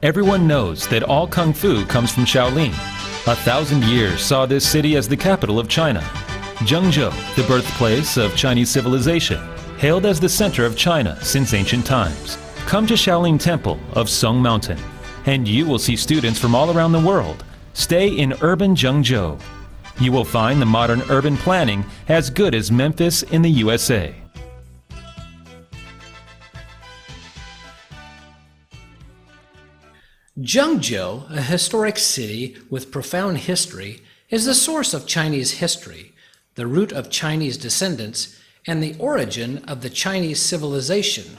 Everyone knows that all Kung Fu comes from Shaolin. 1,000 years saw this city as the capital of China. Zhengzhou, the birthplace of Chinese civilization, hailed as the center of China since ancient times. Come to Shaolin Temple of Song Mountain, and you will see students from all around the world. Stay in urban Zhengzhou. You will find the modern urban planning as good as Memphis in the USA. Zhengzhou, a historic city with profound history, is the source of Chinese history, the root of Chinese descendants, and the origin of the Chinese civilization.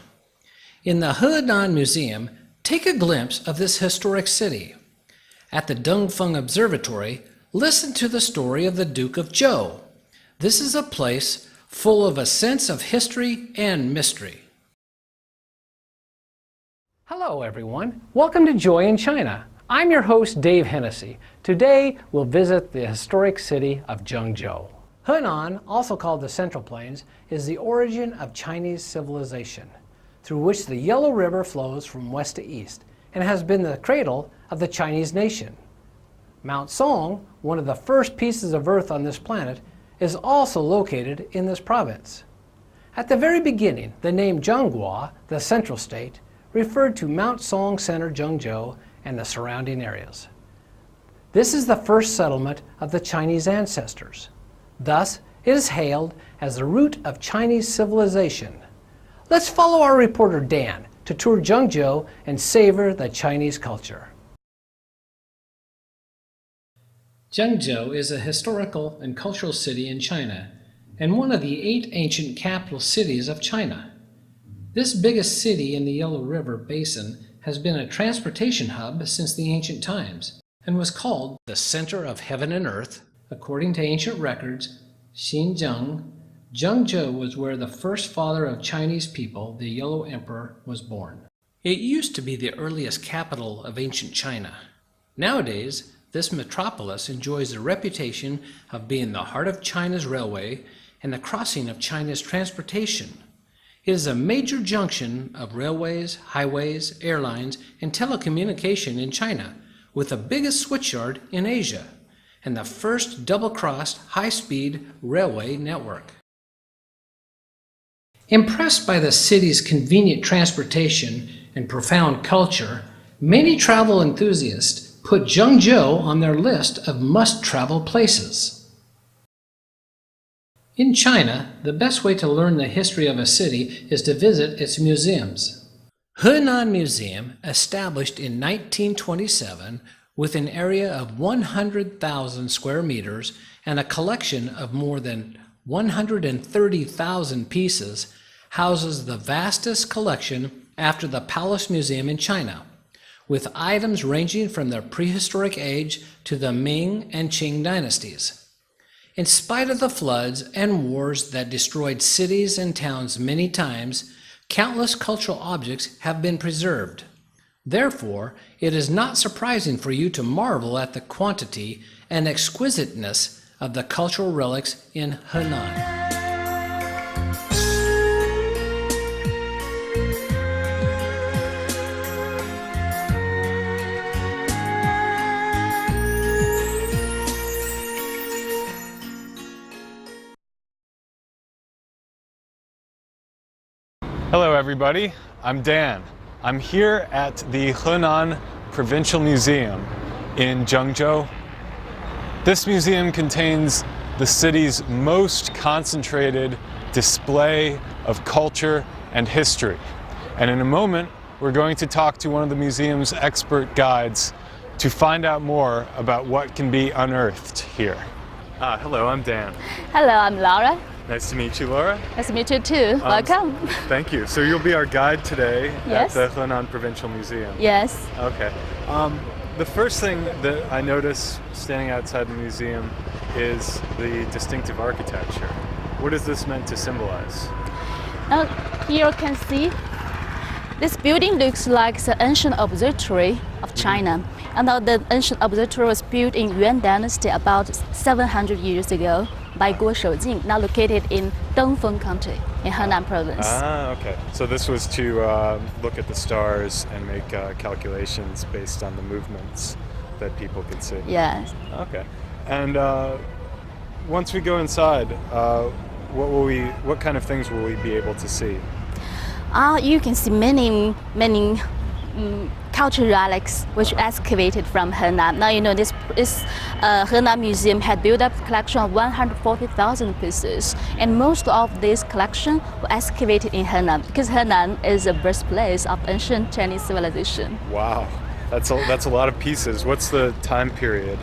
In the Henan Museum, take a glimpse of this historic city. At the Dongfeng Observatory, listen to the story of the Duke of Zhou. This is a place full of a sense of history and mystery. Hello everyone, welcome to Joy in China. I'm your host Dave Hennessy. Today we'll visit the historic city of Zhengzhou. Henan, also called the Central Plains, is the origin of Chinese civilization, through which the Yellow River flows from west to east, and has been the cradle of the Chinese nation. Mount Song, one of the first pieces of earth on this planet, is also located in this province. At the very beginning, the name Zhenghua, the central state, referred to Mount Song Center Zhengzhou and the surrounding areas. This is the first settlement of the Chinese ancestors. Thus, it is hailed as the root of Chinese civilization. Let's follow our reporter Dan to tour Zhengzhou and savor the Chinese culture. Zhengzhou is a historical and cultural city in China and one of the 8 ancient capital cities of China. This biggest city in the Yellow River Basin has been a transportation hub since the ancient times and was called the center of heaven and earth. According to ancient records, Xinjiang, Zhengzhou was where the first father of Chinese people, the Yellow Emperor, was born. It used to be the earliest capital of ancient China. Nowadays, this metropolis enjoys the reputation of being the heart of China's railway and the crossing of China's transportation. It is a major junction of railways, highways, airlines, and telecommunication in China, with the biggest switchyard in Asia, and the first double-crossed high-speed railway network. Impressed by the city's convenient transportation and profound culture, many travel enthusiasts put Zhengzhou on their list of must-travel places. In China, the best way to learn the history of a city is to visit its museums. Henan Museum, established in 1927 with an area of 100,000 square meters and a collection of more than 130,000 pieces, houses the vastest collection after the Palace Museum in China, with items ranging from the prehistoric age to the Ming and Qing dynasties. In spite of the floods and wars that destroyed cities and towns many times, countless cultural objects have been preserved. Therefore, it is not surprising for you to marvel at the quantity and exquisiteness of the cultural relics in Henan. Hello everybody, I'm Dan. I'm here at the Henan Provincial Museum in Zhengzhou. This museum contains the city's most concentrated display of culture and history. And in a moment, we're going to talk to one of the museum's expert guides to find out more about what can be unearthed here. Hello, I'm Dan. Hello, I'm Laura. Nice to meet you, Laura. Nice to meet you too. Welcome. Thank you. So you'll be our guide today Yes. at the Henan Provincial Museum. Yes. Okay. The first thing that I notice standing outside the museum is the distinctive architecture. What is this meant to symbolize? Now, here you can see this building looks like the ancient observatory of China. And the ancient observatory was built in Yuan Dynasty about 700 years ago. by Guo Shoujing, now located in Dongfeng County in Henan Province. Okay. So this was to look at the stars and make calculations based on the movements that people could see. Yes. Okay. And once we go inside, what kind of things will we be able to see? You can see many cultural relics which excavated from Henan. Now you know this Henan Museum had built up a collection of 140,000 pieces, and most of this collection were excavated in Henan because Henan is the birthplace of ancient Chinese civilization. Wow, that's a lot of pieces. What's the time period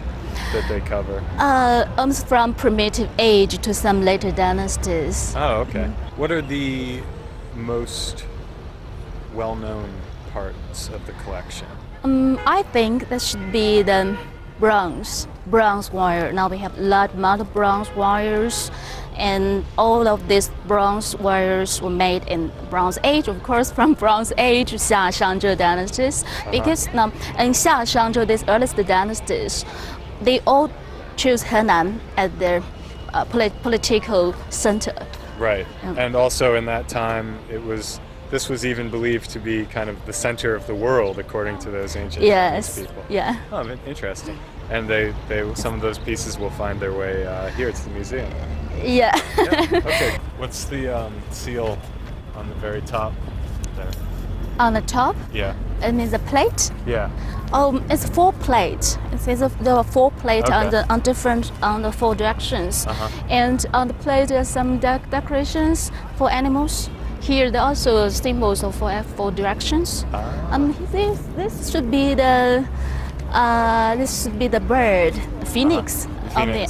that they cover? Almost from primitive age to some later dynasties. Oh, okay. What are the most well-known parts of the collection? I think that should be the bronze wire. Now we have a lot of bronze wires, and all of these bronze wires were made in Bronze Age, of course, from Bronze Age, Xia Shangzhou dynasties. Because now in Xia Shangzhou, these earliest dynasties, they all choose Henan as their political center. Right. And also in that time, this was even believed to be kind of the center of the world, according to those ancient Chinese people. Yeah. Oh, interesting. And some of those pieces will find their way here to the museum. Yeah. Okay. What's the seal on the very top there? On the top? Yeah. It means a plate? Yeah. Oh, it's 4 plates. There are 4 plates Okay. on the 4 directions, and on the plate there are some decorations for animals. Here there are also symbols of 4 directions. This should be the bird, phoenix. Of the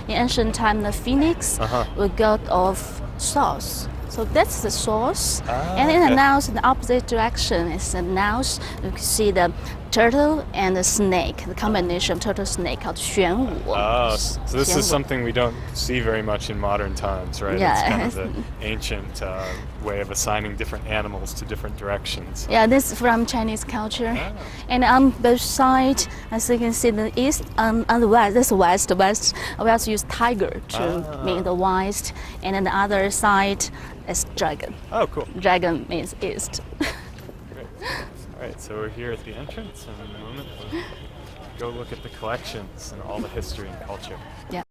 ancient time, the phoenix was god of source. So that's the source. And in the nose, in the opposite direction is the nose. You can see the turtle and the snake, the combination of turtle snake called 玄武. Oh, so this is something we don't see very much in modern times, right? Yeah. It's kind of the ancient way of assigning different animals to different directions. Yeah, this is from Chinese culture. And on both sides, as you can see, the east on the west, this is west. We also use tiger to mean the west, and then the other side is dragon. Oh, cool. Dragon means east. Great. All right, so we're here at the entrance, and in a moment we'll go look at the collections and all the history and culture. Yeah.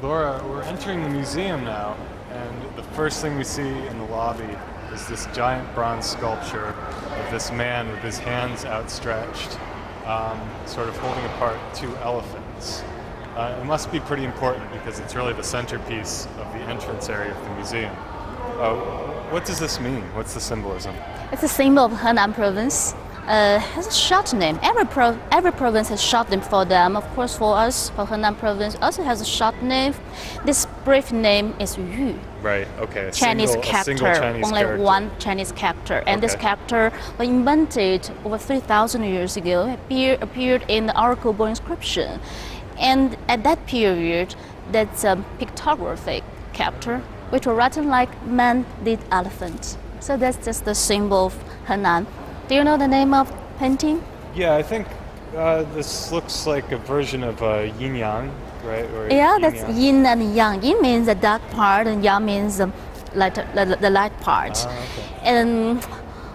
Laura, we're entering the museum now, and the first thing we see in the lobby is this giant bronze sculpture of this man with his hands outstretched, sort of holding apart 2 elephants. It must be pretty important because it's really the centerpiece of the entrance area of the museum. What does this mean? What's the symbolism? It's a symbol of Henan Province. Has a short name. Every province has short name for them. Of course, for us, for Henan Province, also has a short name. This brief name is Yu. Right. Okay. Chinese character. Chinese only character. one Chinese character, and this character was invented over 3,000 years ago. Appeared in the Oracle inscription, and at that period, that's a pictographic character, which were written like man did elephant. So that's just the symbol of Henan. Do you know the name of painting? Yeah, I think this looks like a version of yin yang, right? Or Yeah, that's yin and yang. Yin means the dark part, and yang means the light part. Okay. And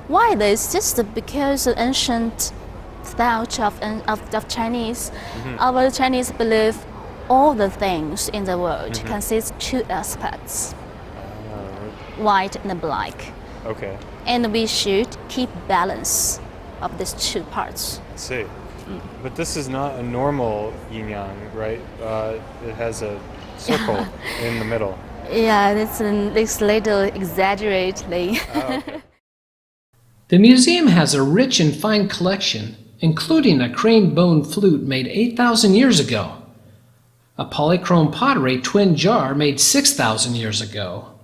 why this? Just because the ancient thought of Chinese, our Chinese believe all the things in the world consist 2 aspects, white and black. Okay. And we should keep balance of these 2 parts. I see. But this is not a normal yin yang, right? It has a circle in the middle. Yeah, it's little exaggeratedly. Okay. The museum has a rich and fine collection, including a crane bone flute made 8,000 years ago, a polychrome pottery twin jar made 6,000 years ago,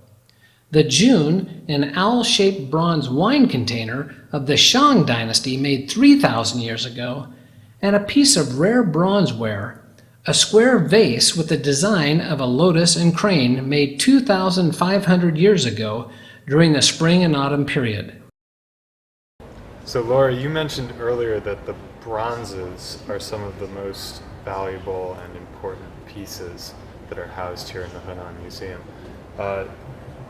the Jun, an owl-shaped bronze wine container of the Shang dynasty made 3,000 years ago, and a piece of rare bronzeware, a square vase with the design of a lotus and crane made 2,500 years ago during the spring and autumn period. So Laura, you mentioned earlier that the bronzes are some of the most valuable and important pieces that are housed here in the Henan Museum.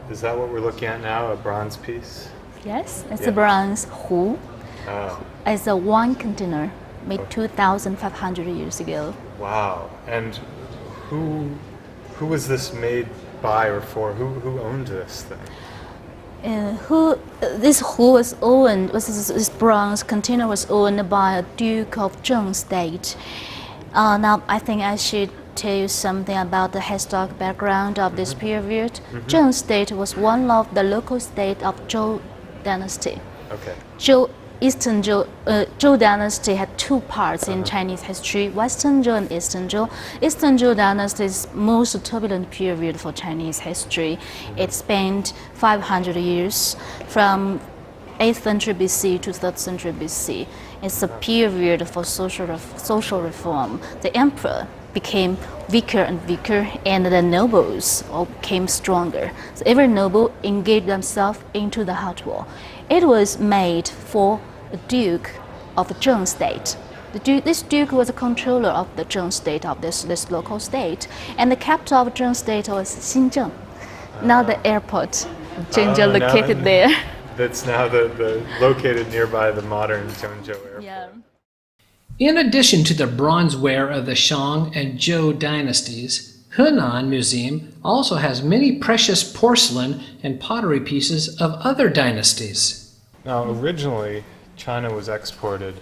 Is that what we're looking at now, a bronze piece? Yes, it's a bronze hu. Oh. It's a wine container made 2,500 years ago. Wow. And who was this made by or for? Who owned this thing? This bronze container was owned by a Duke of Zheng State. Now, I think I should tell you something about the historic background of this period. Zheng State was one of the local states of Zhou dynasty. Okay. Zhou dynasty had two parts in Chinese history, Western Zhou and Eastern Zhou. Eastern Zhou dynasty is most turbulent period for Chinese history. It spanned 500 years from 8th century BC to 3rd century BC. It's a period for social reform. The emperor became weaker and weaker, and the nobles all became stronger. So every noble engaged themselves into the hot war. It was made for the Duke of Zheng State. This duke was a controller of the Zheng State, of this local state, and the capital of Zheng State was Xinzheng. Now the airport of Zhengzhou located there. That's now located nearby the modern Zhengzhou airport. Yeah. In addition to the bronzeware of the Shang and Zhou dynasties, Henan Museum also has many precious porcelain and pottery pieces of other dynasties. Now, originally, China was exported,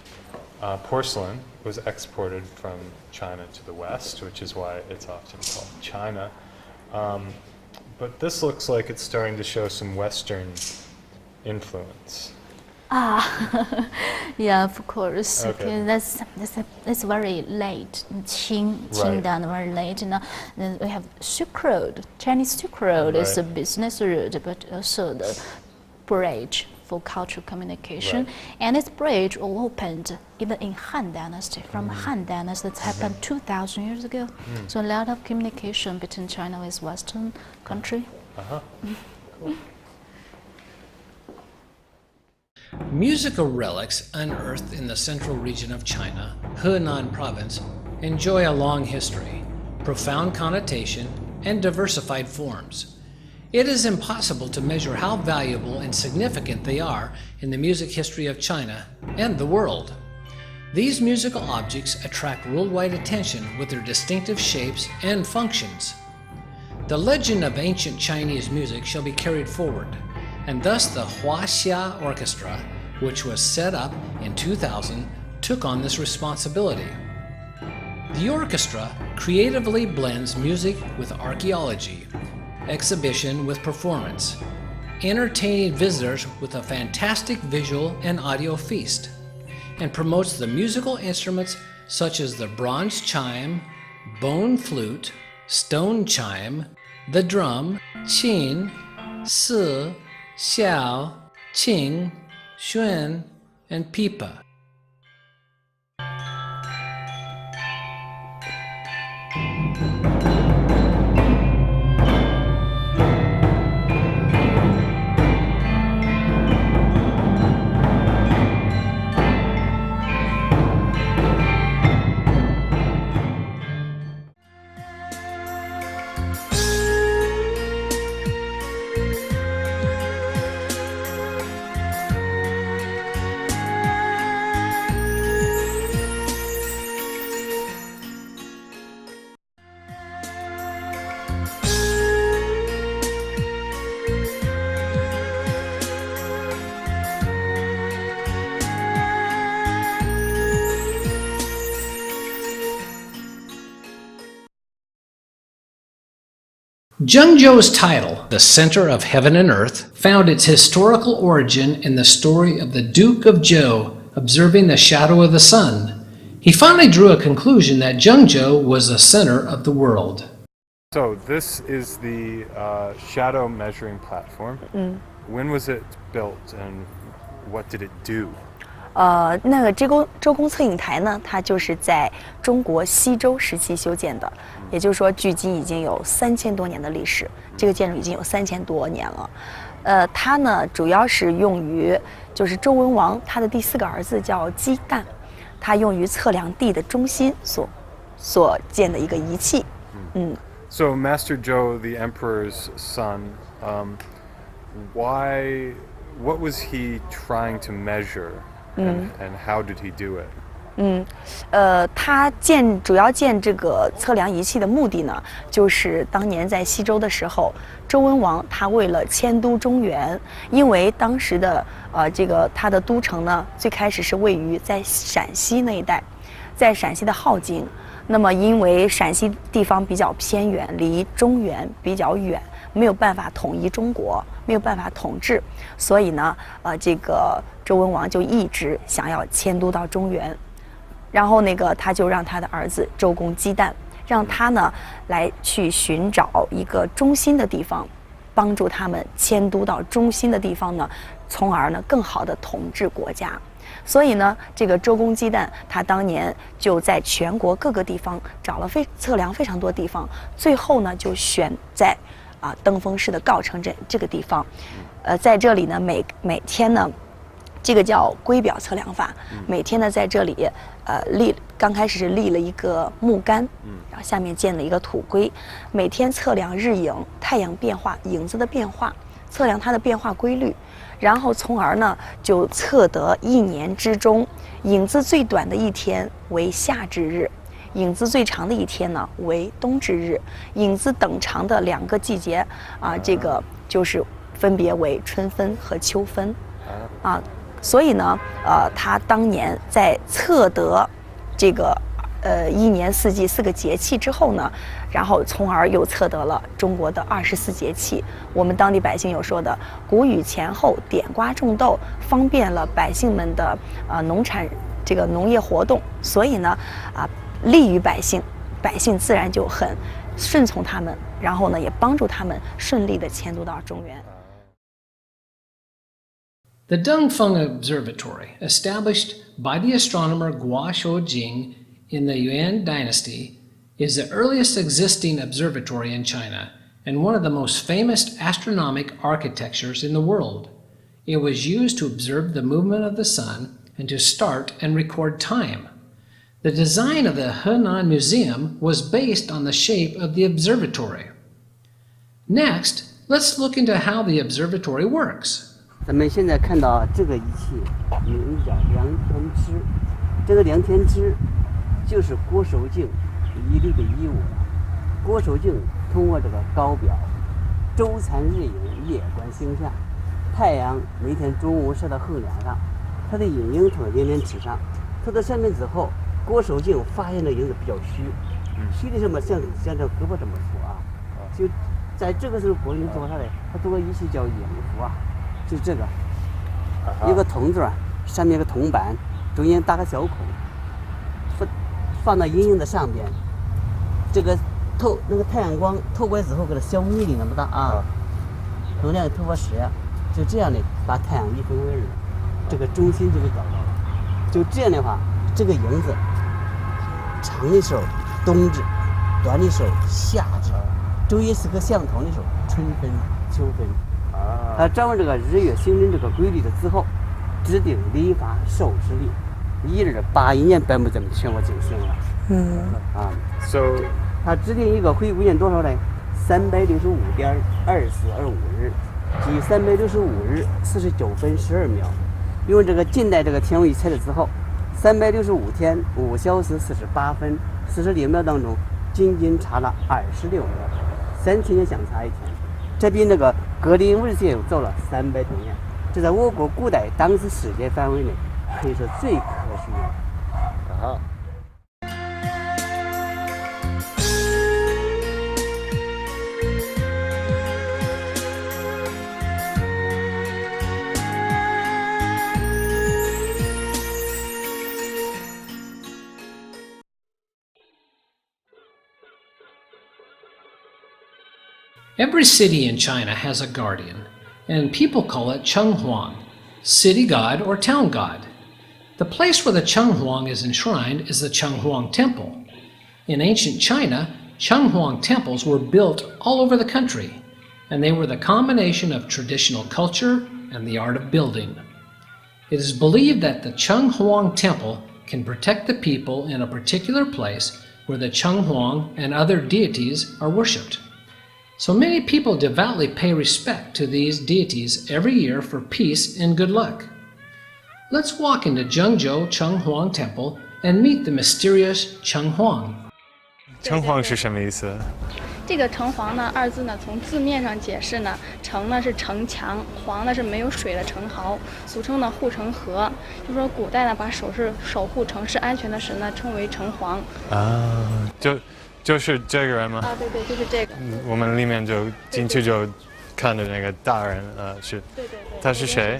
porcelain was exported from China to the West, which is why it's often called China. But this looks like it's starting to show some Western influence. Yeah, of course. Okay. That's very late. Qing done very late. Then we have Silk Road. Chinese Silk Road is a business route, but also the bridge for cultural communication. And this bridge all opened even in Han Dynasty. From Han Dynasty, that happened 2,000 years ago. So a lot of communication between China with Western country. Cool. Musical relics unearthed in the central region of China, Henan province, enjoy a long history, profound connotation, and diversified forms. It is impossible to measure how valuable and significant they are in the music history of China and the world. These musical objects attract worldwide attention with their distinctive shapes and functions. The legend of ancient Chinese music shall be carried forward, and thus the Huaxia Orchestra, which was set up in 2000, took on this responsibility. The orchestra creatively blends music with archaeology, exhibition with performance, entertaining visitors with a fantastic visual and audio feast, and promotes the musical instruments such as the bronze chime, bone flute, stone chime, the drum, qin, si, xiao, qing, xuan, and pipa. Zhengzhou's title, the center of heaven and earth, found its historical origin in the story of the Duke of Zhou observing the shadow of the sun. He finally drew a conclusion that Zhengzhou was the center of the world. So this is the shadow measuring platform. When was it built and what did it do? 那个周公测影台呢，它就是在中国西周时期修建的，也就是说，距今已经有3000多年的历史。这个建筑已经有3000多年了。它呢，主要是用于就是周文王他的第4个儿子叫姬旦，它用于测量地的中心所建的一个仪器。So Master Zhou, the emperor's son, what was he trying to measure, and how did he do it? 他主要建这个测量仪器的目的呢，就是当年在西周的时候，周文王他为了迁都中原，因为当时的他的都城呢，最开始是位于在陕西那一带，在陕西的镐京。那么因为陕西地方比较偏远，离中原比较远，没有办法统一中国，没有办法统治，所以呢，这个周文王就一直想要迁都到中原。然后他就让他的儿子周公姬旦，让他呢来去寻找一个中心的地方，帮助他们迁都到中心的地方呢，从而呢更好的统治国家。所以呢，这个周公姬旦他当年就在全国各个地方找了测量非常多地方，最后呢就选在登封市的诰城这个地方，在这里呢每天呢。这个叫圭表测量法，每天呢在这里，刚开始是立了一个木杆，然后下面建了一个土圭，每天测量日影、太阳变化、影子的变化，测量它的变化规律，然后从而呢就测得一年之中影子最短的一天为夏至日，影子最长的一天呢为冬至日，影子等长的2个季节这个就是分别为春分和秋分所以呢，他当年在测得这个1年4季4个节气之后呢，然后从而又测得了中国的24节气。我们当地百姓有说的“谷雨前后，点瓜种豆”，方便了百姓们的农业活动，所以呢，利于百姓，百姓自然就很顺从他们，然后呢，也帮助他们顺利的迁都到中原。The Dengfeng Observatory, established by the astronomer Guo Shoujing in the Yuan dynasty, is the earliest existing observatory in China and one of the most famous astronomic architectures in the world. It was used to observe the movement of the sun and to start and record time. The design of the Henan Museum was based on the shape of the observatory. Next, let's look into how the observatory works. 咱们现在看到这个仪器有一个叫量天支，这个量天支就是郭守敬一例的义务了。郭守敬通过这个高表，周参日影，夜观星象，太阳每天中午射到横梁上，它的影影投到量天尺上，投到上面之后，郭守敬发现这影子比较虚，虚的什么像这胳膊这么粗就在这个时候郭守敬做啥嘞？他做个仪器叫影符就这个，一个铜字上面一个铜板，中间打个小孔，放到阴影的上边，这个那个太阳光透过来之后，给它小米粒那么大可能透过时就这样的把太阳一分为2，这个中心就给找到了。就这样的话，这个影子长的时候冬至，短的时候夏至，昼夜4个相同的时候春分、秋分。他掌握这个日月星辰这个规律的之后，制定历法授时历，1281年颁布咱们全国进行了。So 他制定一个回归年多少呢？365.2425日，即365日49分12秒。用这个近代这个天文仪测了之后，365天5小时48分46秒当中，仅差了26秒，3天就相差1天。这比那个格林威治又走了300多年，这在我国古代当时世界范围内可以说最科学的。Every city in China has a guardian, and people call it Chenghuang, city god or town god. The place where the Chenghuang is enshrined is the Chenghuang Temple. In ancient China, Chenghuang temples were built all over the country, and they were the combination of traditional culture and the art of building. It is believed that the Chenghuang Temple can protect the people in a particular place where the Chenghuang and other deities are worshipped. So many people devoutly pay respect to these deities every year for peace and good luck. Let's walk into Zhengzhou Chenghuang Temple and meet the mysterious Chenghuang. 城隍是什么意思？这个城隍呢，二字呢，从字面上解释呢，城呢是城墙，隍呢是没有水的城壕，俗称呢护城河。就说古代呢，把守护城市安全的神呢，称为城隍。啊，就是这个人吗？啊，对对，就是这个。我们里面就进去就看着那个大人，是。对对对。他是谁？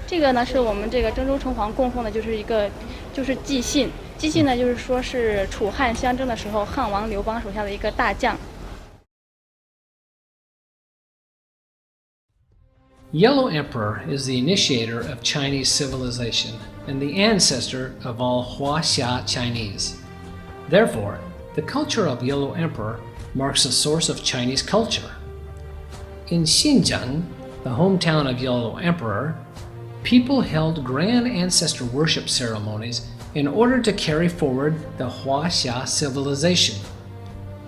这个呢，是我们这个郑州城隍供奉的，就是寄信。寄信呢，就是说是楚汉相争的时候，汉王刘邦手下的一个大将。Yellow Emperor is the initiator of Chinese civilization and the ancestor of all Huaxia Chinese. Therefore, the culture of Yellow Emperor marks a source of Chinese culture. In Xinjiang, the hometown of Yellow Emperor, people held grand ancestor worship ceremonies in order to carry forward the Huaxia civilization.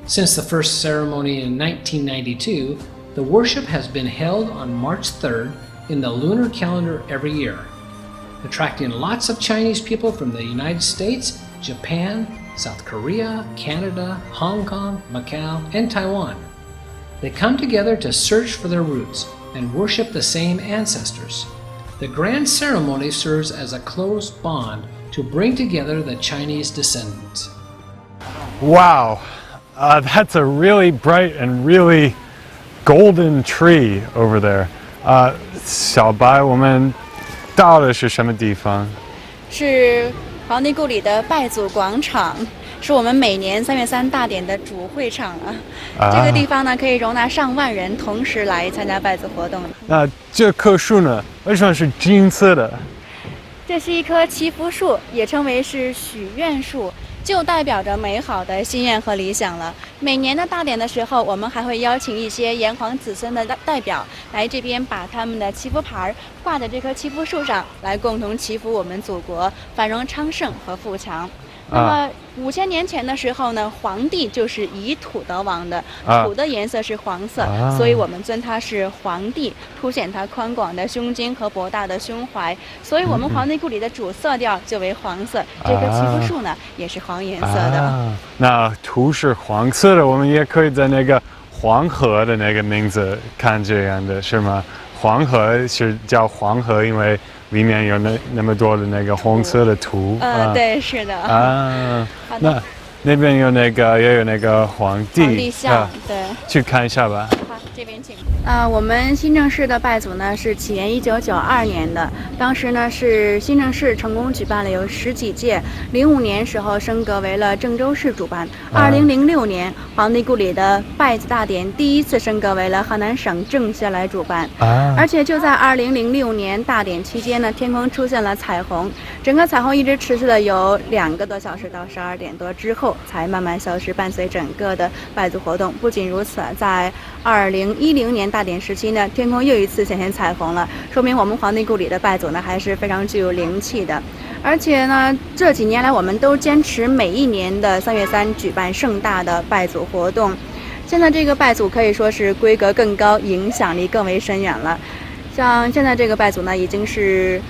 Since the first ceremony in 1992, the worship has been held on March 3rd in the lunar calendar every year, attracting lots of Chinese people from the United States, Japan, South Korea, Canada, Hong Kong, Macau, and Taiwan. They come together to search for their roots and worship the same ancestors. The grand ceremony serves as a close bond to bring together the Chinese descendants. Wow, that's a really bright and really golden tree over there. 小白，我们到的是什么地方？是皇帝故里的拜祖广场，是我们每年3月3大典的主会场啊。这个地方呢，可以容纳上万人同时来参加拜祖活动。那这棵树呢，为什么是金色的？这是一棵祈福树，也称为是许愿树，就代表着美好的心愿和理想了。每年的大典的时候，我们还会邀请一些炎黄子孙的代表来这边，把他们的祈福牌挂在这棵祈福树上，来共同祈福我们祖国繁荣昌盛和富强。那么5000年前的时候呢，皇帝就是以土得王的，土的颜色是黄色，所以我们尊他是皇帝，凸显他宽广的胸襟和博大的胸怀。所以我们皇帝故里的主色调就为黄色，这棵祈福树呢也是黄颜色的。那土是黄色的，我们也可以在那个黄河的那个名字看这样的是吗？黄河是叫黄河，因为里面有那么多的那个红色的土。对，是的。那边有也有那个皇帝像，对，去看一下吧。好，这边请。我们新郑市的拜祖呢是起源1992年的，当时呢是新郑市成功举办了有10几届，05年时候升格为了郑州市主办，2006年皇帝故里的拜祖大典第一次升格为了河南省政协来主办，而且就在2006年大典期间呢，天空出现了彩虹，整个彩虹一直持续了有2个多小时到12点多之后才慢慢消失，伴随整个的拜祖活动。不仅如此，在2010年大典时期呢，天空又一次显现彩虹了，说明我们皇帝故里的拜祖呢还是非常具有灵气的。而且呢，这几年来我们都坚持每一年的3月3举办盛大的拜祖活动。现在这个拜祖可以说是规格更高，影响力更为深远了。像现在这个拜祖呢，已经是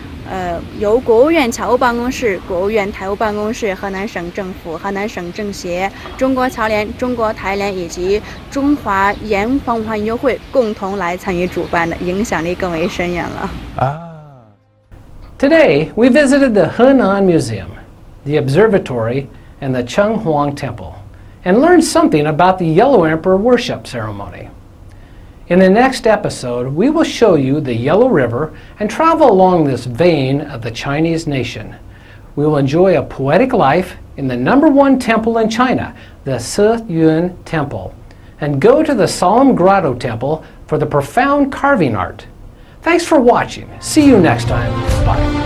由国务院侨务办公室、国务院台务办公室、河南省政府、河南省政协、中国侨联、中国台联以及中华炎黄文化研究会共同来参与主办的，影响力更为深远了。Today, we visited the Henan Museum, the Observatory, and the Chenghuang Temple, and learned something about the Yellow Emperor worship ceremony. In the next episode, we will show you the Yellow River and travel along this vein of the Chinese nation. We will enjoy a poetic life in the #1 temple in China, the Siyun Temple, and go to the solemn Grotto Temple for the profound carving art. Thanks for watching. See you next time. Bye.